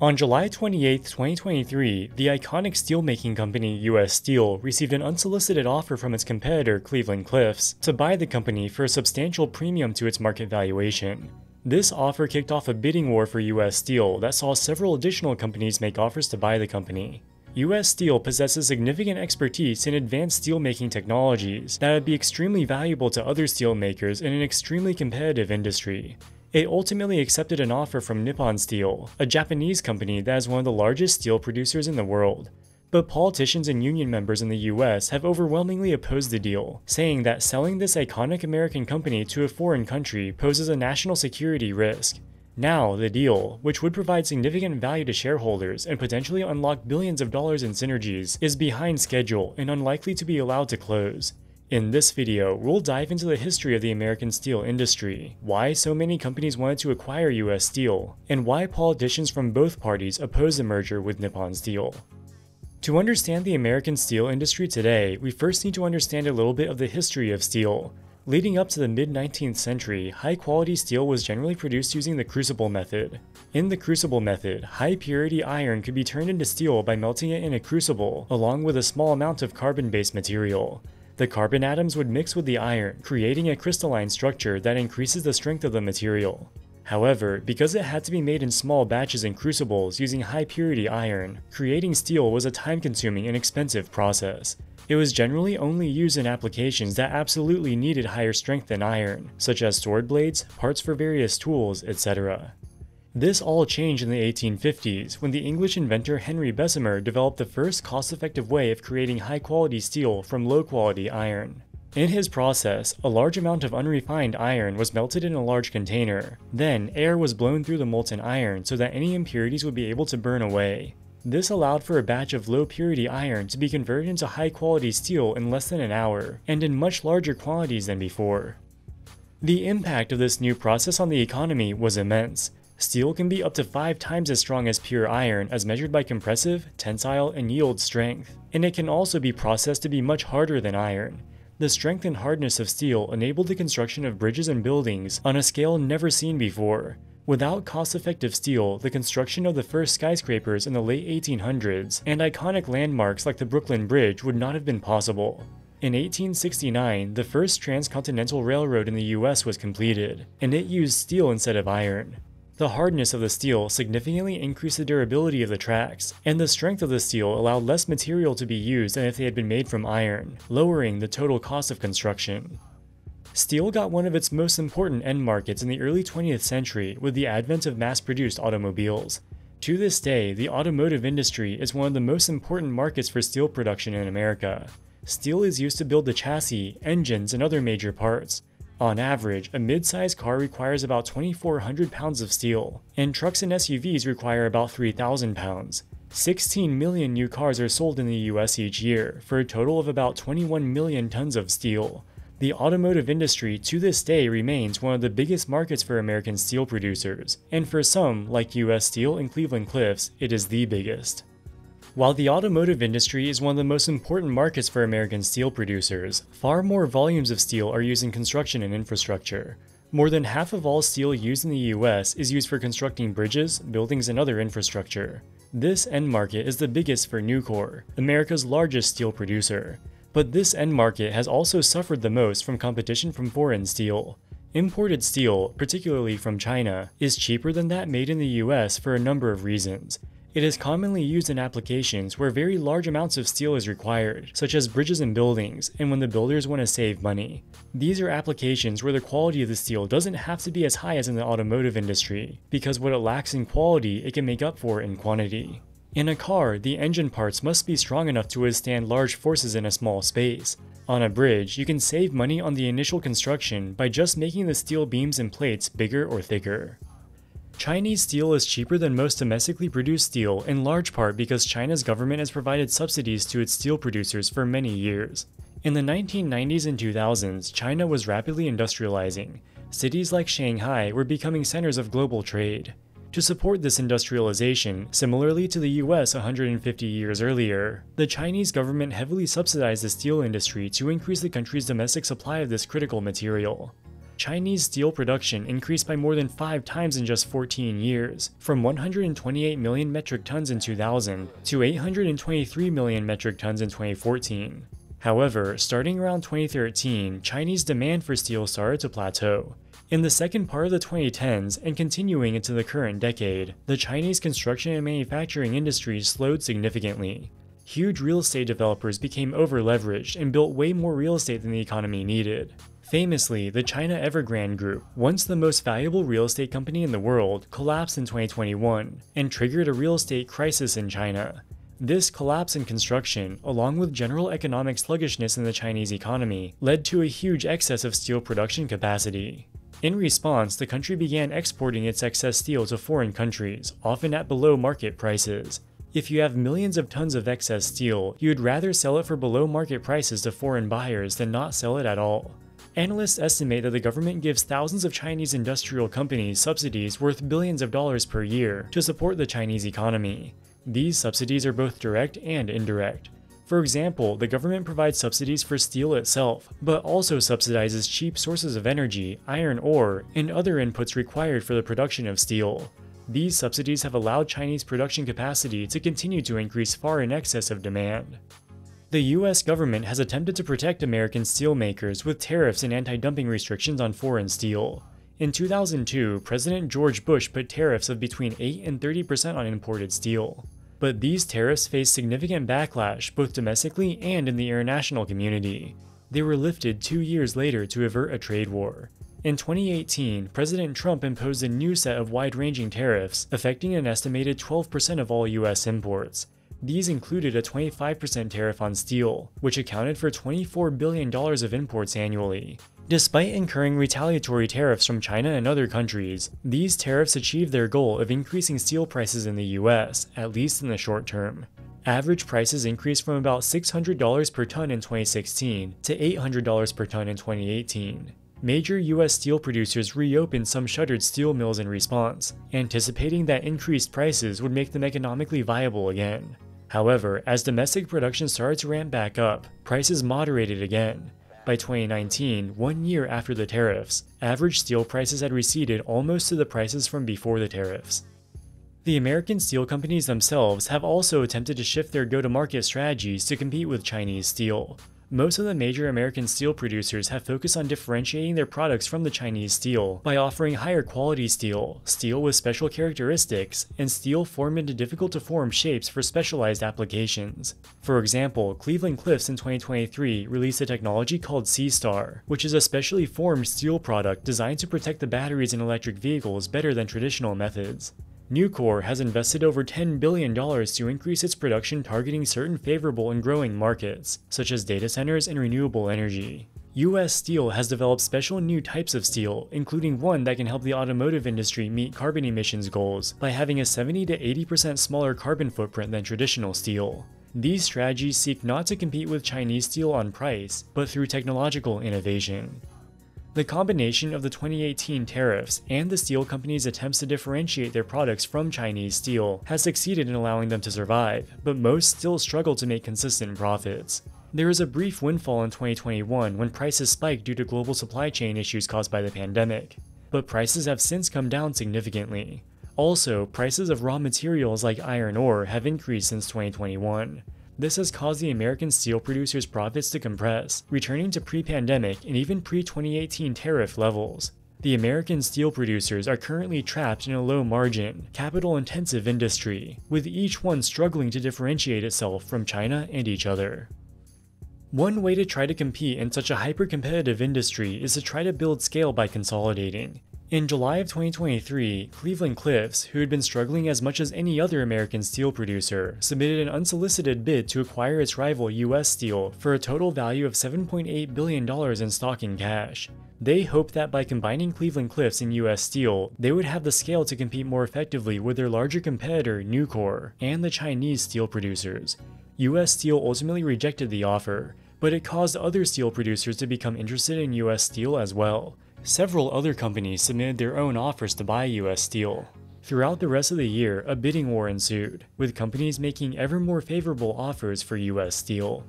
On July 28, 2023, the iconic steelmaking company US Steel received an unsolicited offer from its competitor Cleveland-Cliffs to buy the company for a substantial premium to its market valuation. This offer kicked off a bidding war for US Steel that saw several additional companies make offers to buy the company. US Steel possesses significant expertise in advanced steelmaking technologies that would be extremely valuable to other steelmakers in an extremely competitive industry. It ultimately accepted an offer from Nippon Steel, a Japanese company that is one of the largest steel producers in the world. But politicians and union members in the US have overwhelmingly opposed the deal, saying that selling this iconic American company to a foreign country poses a national security risk. Now, the deal, which would provide significant value to shareholders and potentially unlock billions of dollars in synergies, is behind schedule and unlikely to be allowed to close. In this video, we'll dive into the history of the American steel industry, why so many companies wanted to acquire US Steel, and why politicians from both parties oppose the merger with Nippon Steel. To understand the American steel industry today, we first need to understand a little bit of the history of steel. Leading up to the mid-19th century, high-quality steel was generally produced using the crucible method. In the crucible method, high-purity iron could be turned into steel by melting it in a crucible, along with a small amount of carbon-based material. The carbon atoms would mix with the iron, creating a crystalline structure that increases the strength of the material. However, because it had to be made in small batches in crucibles using high-purity iron, creating steel was a time-consuming and expensive process. It was generally only used in applications that absolutely needed higher strength than iron, such as sword blades, parts for various tools, etc. This all changed in the 1850s when the English inventor Henry Bessemer developed the first cost-effective way of creating high-quality steel from low-quality iron. In his process, a large amount of unrefined iron was melted in a large container. Then, air was blown through the molten iron so that any impurities would be able to burn away. This allowed for a batch of low-purity iron to be converted into high-quality steel in less than an hour, and in much larger quantities than before. The impact of this new process on the economy was immense. Steel can be up to 5 times as strong as pure iron as measured by compressive, tensile, and yield strength, and it can also be processed to be much harder than iron. The strength and hardness of steel enabled the construction of bridges and buildings on a scale never seen before. Without cost-effective steel, the construction of the first skyscrapers in the late 1800s and iconic landmarks like the Brooklyn Bridge would not have been possible. In 1869, the first transcontinental railroad in the US was completed, and it used steel instead of iron. The hardness of the steel significantly increased the durability of the tracks, and the strength of the steel allowed less material to be used than if they had been made from iron, lowering the total cost of construction. Steel got one of its most important end markets in the early 20th century with the advent of mass-produced automobiles. To this day, the automotive industry is one of the most important markets for steel production in America. Steel is used to build the chassis, engines, and other major parts. On average, a mid-sized car requires about 2,400 pounds of steel, and trucks and SUVs require about 3,000 pounds. 16 million new cars are sold in the US each year, for a total of about 21 million tons of steel. The automotive industry to this day remains one of the biggest markets for American steel producers, and for some, like US Steel and Cleveland-Cliffs, it is the biggest. While the automotive industry is one of the most important markets for American steel producers, far more volumes of steel are used in construction and infrastructure. More than half of all steel used in the US is used for constructing bridges, buildings, and other infrastructure. This end market is the biggest for Nucor, America's largest steel producer. But this end market has also suffered the most from competition from foreign steel. Imported steel, particularly from China, is cheaper than that made in the US for a number of reasons. It is commonly used in applications where very large amounts of steel is required, such as bridges and buildings, and when the builders want to save money. These are applications where the quality of the steel doesn't have to be as high as in the automotive industry, because what it lacks in quality it can make up for in quantity. In a car, the engine parts must be strong enough to withstand large forces in a small space. On a bridge, you can save money on the initial construction by just making the steel beams and plates bigger or thicker. Chinese steel is cheaper than most domestically produced steel in large part because China's government has provided subsidies to its steel producers for many years. In the 1990s and 2000s, China was rapidly industrializing. Cities like Shanghai were becoming centers of global trade. To support this industrialization, similarly to the US 150 years earlier, the Chinese government heavily subsidized the steel industry to increase the country's domestic supply of this critical material. Chinese steel production increased by more than 5 times in just 14 years, from 128 million metric tons in 2000 to 823 million metric tons in 2014. However, starting around 2013, Chinese demand for steel started to plateau. In the second part of the 2010s and continuing into the current decade, the Chinese construction and manufacturing industries slowed significantly. Huge real estate developers became over-leveraged and built way more real estate than the economy needed. Famously, the China Evergrande Group, once the most valuable real estate company in the world, collapsed in 2021 and triggered a real estate crisis in China. This collapse in construction, along with general economic sluggishness in the Chinese economy, led to a huge excess of steel production capacity. In response, the country began exporting its excess steel to foreign countries, often at below market prices. If you have millions of tons of excess steel, you'd rather sell it for below market prices to foreign buyers than not sell it at all. Analysts estimate that the government gives thousands of Chinese industrial companies subsidies worth billions of dollars per year to support the Chinese economy. These subsidies are both direct and indirect. For example, the government provides subsidies for steel itself, but also subsidizes cheap sources of energy, iron ore, and other inputs required for the production of steel. These subsidies have allowed Chinese production capacity to continue to increase far in excess of demand. The US government has attempted to protect American steelmakers with tariffs and anti-dumping restrictions on foreign steel. In 2002, President George Bush put tariffs of between 8 and 30% on imported steel. But these tariffs faced significant backlash both domestically and in the international community. They were lifted 2 years later to avert a trade war. In 2018, President Trump imposed a new set of wide-ranging tariffs, affecting an estimated 12% of all US imports. These included a 25% tariff on steel, which accounted for $24 billion of imports annually. Despite incurring retaliatory tariffs from China and other countries, these tariffs achieved their goal of increasing steel prices in the US, at least in the short term. Average prices increased from about $600 per ton in 2016 to $800 per ton in 2018. Major US steel producers reopened some shuttered steel mills in response, anticipating that increased prices would make them economically viable again. However, as domestic production started to ramp back up, prices moderated again. By 2019, 1 year after the tariffs, average steel prices had receded almost to the prices from before the tariffs. The American steel companies themselves have also attempted to shift their go-to-market strategies to compete with Chinese steel. Most of the major American steel producers have focused on differentiating their products from the Chinese steel by offering higher quality steel, steel with special characteristics, and steel formed into difficult-to-form shapes for specialized applications. For example, Cleveland-Cliffs in 2023 released a technology called C-Star, which is a specially formed steel product designed to protect the batteries in electric vehicles better than traditional methods. Nucor has invested over $10 billion to increase its production targeting certain favorable and growing markets, such as data centers and renewable energy. US Steel has developed special new types of steel, including one that can help the automotive industry meet carbon emissions goals by having a 70 to 80% smaller carbon footprint than traditional steel. These strategies seek not to compete with Chinese steel on price, but through technological innovation. The combination of the 2018 tariffs and the steel companies' attempts to differentiate their products from Chinese steel has succeeded in allowing them to survive, but most still struggle to make consistent profits. There was a brief windfall in 2021 when prices spiked due to global supply chain issues caused by the pandemic, but prices have since come down significantly. Also, prices of raw materials like iron ore have increased since 2021. This has caused the American steel producers' profits to compress, returning to pre-pandemic and even pre-2018 tariff levels. The American steel producers are currently trapped in a low-margin, capital-intensive industry, with each one struggling to differentiate itself from China and each other. One way to try to compete in such a hyper-competitive industry is to try to build scale by consolidating. In July of 2023, Cleveland-Cliffs, who had been struggling as much as any other American steel producer, submitted an unsolicited bid to acquire its rival US Steel for a total value of $7.8 billion in stock and cash. They hoped that by combining Cleveland-Cliffs and US Steel, they would have the scale to compete more effectively with their larger competitor, Nucor, and the Chinese steel producers. US Steel ultimately rejected the offer, but it caused other steel producers to become interested in US Steel as well. Several other companies submitted their own offers to buy US Steel. Throughout the rest of the year, a bidding war ensued, with companies making ever more favorable offers for US Steel.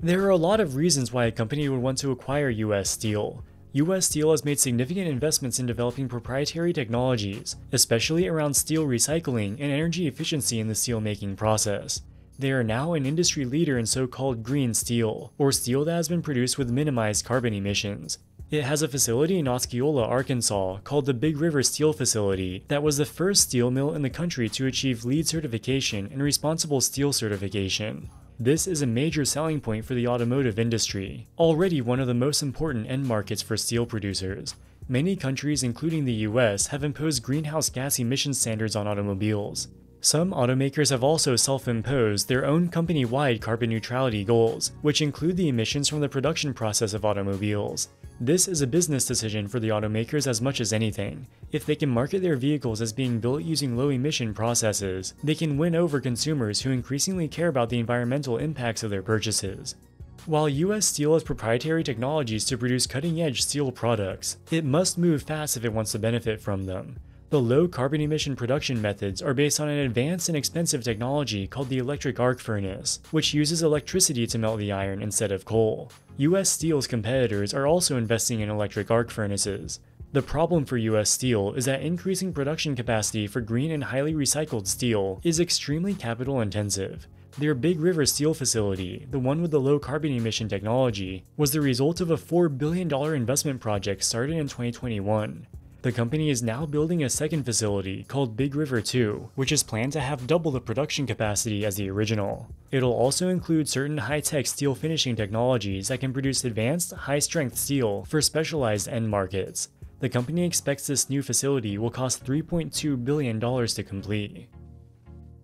There are a lot of reasons why a company would want to acquire US Steel. US Steel has made significant investments in developing proprietary technologies, especially around steel recycling and energy efficiency in the steelmaking process. They are now an industry leader in so-called green steel, or steel that has been produced with minimized carbon emissions. It has a facility in Osceola, Arkansas, called the Big River Steel Facility that was the first steel mill in the country to achieve LEED certification and responsible steel certification. This is a major selling point for the automotive industry, already one of the most important end markets for steel producers. Many countries, including the US, have imposed greenhouse gas emission standards on automobiles. Some automakers have also self-imposed their own company-wide carbon neutrality goals, which include the emissions from the production process of automobiles. This is a business decision for the automakers as much as anything. If they can market their vehicles as being built using low-emission processes, they can win over consumers who increasingly care about the environmental impacts of their purchases. While US Steel has proprietary technologies to produce cutting-edge steel products, it must move fast if it wants to benefit from them. The low carbon emission production methods are based on an advanced and expensive technology called the electric arc furnace, which uses electricity to melt the iron instead of coal. US Steel's competitors are also investing in electric arc furnaces. The problem for US Steel is that increasing production capacity for green and highly recycled steel is extremely capital intensive. Their Big River Steel facility, the one with the low carbon emission technology, was the result of a $4 billion investment project started in 2021. The company is now building a second facility called Big River 2, which is planned to have double the production capacity as the original. It'll also include certain high-tech steel finishing technologies that can produce advanced, high-strength steel for specialized end markets. The company expects this new facility will cost $3.2 billion to complete.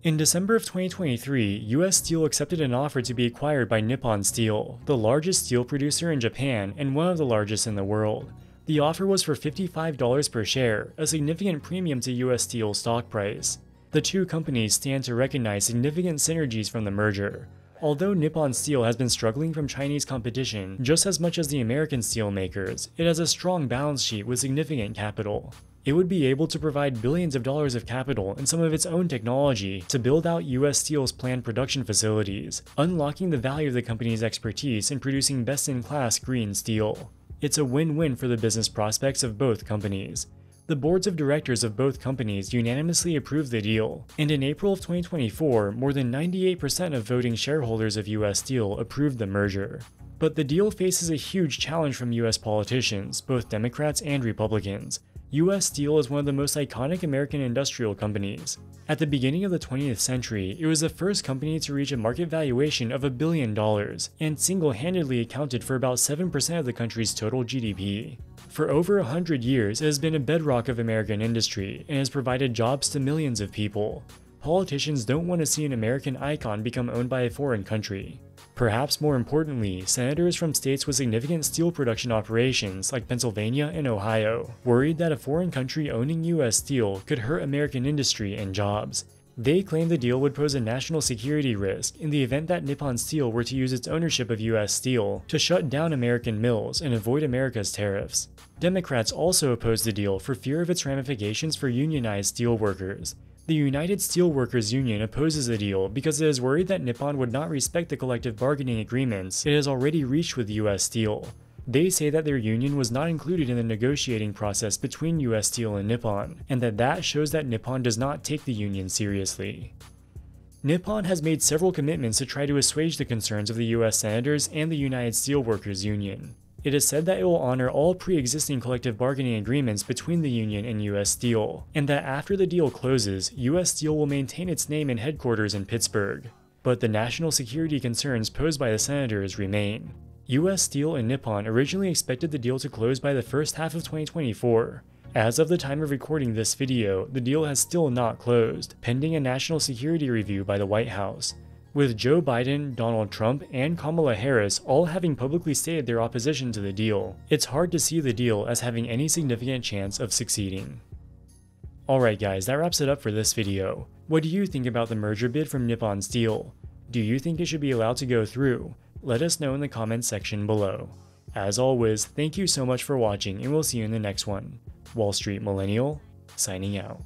In December of 2023, US Steel accepted an offer to be acquired by Nippon Steel, the largest steel producer in Japan and one of the largest in the world. The offer was for $55 per share, a significant premium to US Steel's stock price. The two companies stand to recognize significant synergies from the merger. Although Nippon Steel has been struggling from Chinese competition just as much as the American steelmakers, it has a strong balance sheet with significant capital. It would be able to provide billions of dollars of capital and some of its own technology to build out US Steel's planned production facilities, unlocking the value of the company's expertise in producing best-in-class green steel. It's a win-win for the business prospects of both companies. The boards of directors of both companies unanimously approved the deal, and in April of 2024, more than 98% of voting shareholders of US Steel approved the merger. But the deal faces a huge challenge from US politicians, both Democrats and Republicans. US Steel is one of the most iconic American industrial companies. At the beginning of the 20th century, it was the first company to reach a market valuation of $1 billion, and single-handedly accounted for about 7% of the country's total GDP. For over 100 years, it has been a bedrock of American industry, and has provided jobs to millions of people. Politicians don't want to see an American icon become owned by a foreign country. Perhaps more importantly, senators from states with significant steel production operations like Pennsylvania and Ohio worried that a foreign country owning US Steel could hurt American industry and jobs. They claimed the deal would pose a national security risk in the event that Nippon Steel were to use its ownership of US Steel to shut down American mills and avoid America's tariffs. Democrats also opposed the deal for fear of its ramifications for unionized steel workers. The United Steelworkers Union opposes the deal because it is worried that Nippon would not respect the collective bargaining agreements it has already reached with US Steel. They say that their union was not included in the negotiating process between US Steel and Nippon, and that shows that Nippon does not take the union seriously. Nippon has made several commitments to try to assuage the concerns of the US senators and the United Steelworkers Union. It is said that it will honor all pre-existing collective bargaining agreements between the union and US Steel, and that after the deal closes, US Steel will maintain its name and headquarters in Pittsburgh. But the national security concerns posed by the senators remain. US Steel and Nippon originally expected the deal to close by the first half of 2024. As of the time of recording this video, the deal has still not closed, pending a national security review by the White House. With Joe Biden, Donald Trump, and Kamala Harris all having publicly stated their opposition to the deal, it's hard to see the deal as having any significant chance of succeeding. Alright guys, that wraps it up for this video. What do you think about the merger bid from Nippon Steel? Do you think it should be allowed to go through? Let us know in the comments section below. As always, thank you so much for watching, and we'll see you in the next one. Wall Street Millennial, signing out.